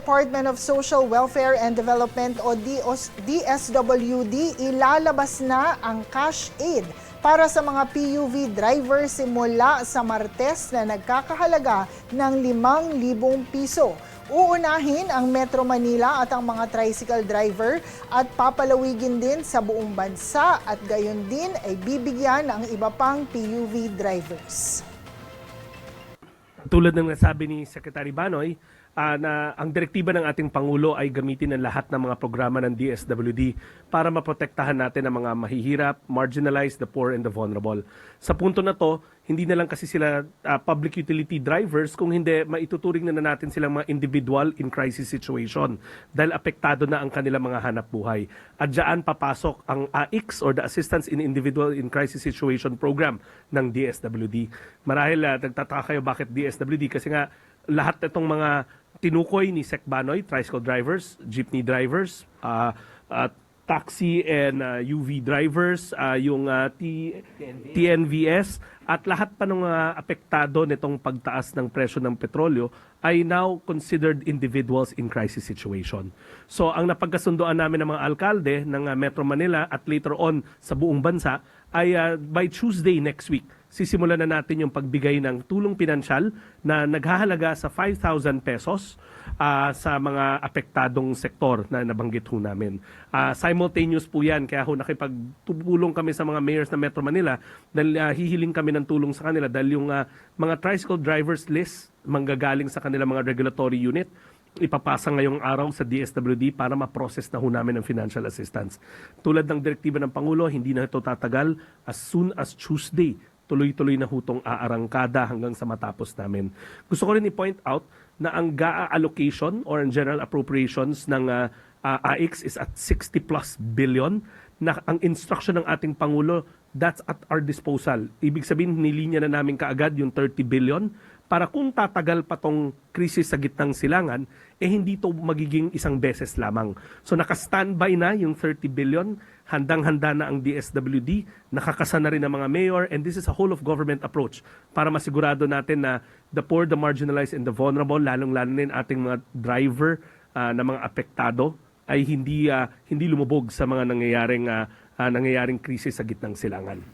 Department of Social Welfare and Development o DSWD, ilalabas na ang cash aid para sa mga PUV drivers simula sa Martes na nagkakahalaga ng 5,000 piso. Uunahin ang Metro Manila at ang mga tricycle driver at papalawigin din sa buong bansa at gayon din ay bibigyan ang iba pang PUV drivers. Tulad ng nasabi ni Secretary Banoy, na ang direktiba ng ating Pangulo ay gamitin ang lahat ng mga programa ng DSWD para maprotektahan natin ang mga mahihirap, marginalized, the poor, and the vulnerable. Sa punto na to, hindi na lang kasi sila public utility drivers, kung hindi, maituturing na natin silang mga individual in crisis situation dahil apektado na ang kanilang mga hanap buhay. At dyan papasok ang AICS or the Assistance in Individual in Crisis Situation Program ng DSWD. Marahil nagtataka kayo bakit DSWD kasi nga lahat itong mga tinukoy ni Sec Banoy, tricycle drivers, jeepney drivers, taxi and UV drivers, yung TNVS at lahat pa ng apektado nitong pagtaas ng presyo ng petrolyo ay now considered individuals in crisis situation. So ang napagkasundoan namin ng mga alkalde ng Metro Manila at later on sa buong bansa ay by Tuesday next week, sisimulan na natin yung pagbigay ng tulong pinansyal na naghahalaga sa 5,000 pesos sa mga apektadong sektor na nabanggit ho namin. Simultaneous po yan, kaya ho nakipagtulong kami sa mga mayors ng Metro Manila dahil hihiling kami ng tulong sa kanila dahil yung mga tricycle drivers list manggagaling sa kanilang mga regulatory unit ipapasa ngayong araw sa DSWD para ma-process na ho namin ang financial assistance. Tulad ng direktiba ng Pangulo, hindi na ito tatagal. As soon as Tuesday, tuloy-tuloy na hutong aarangkada hanggang sa matapos namin. Gusto ko rin i-point out na ang GAA allocation or ang general appropriations ng AICS is at 60 plus billion na ang instruction ng ating Pangulo, that's at our disposal. Ibig sabihin, nilinya na namin kaagad yung 30 billion para kung tatagal pa tong krisis sa gitnang silangan, hindi to magiging isang beses lamang. So naka-standby na yung 30 billion, handang-handa na ang DSWD, nakakasa na rin ang mga mayor, and this is a whole of government approach para masigurado natin na the poor, the marginalized, and the vulnerable, lalong-lalo na yung ating mga driver na mga apektado, ay hindi lumubog sa mga nangyayaring krisis sa gitnang silangan.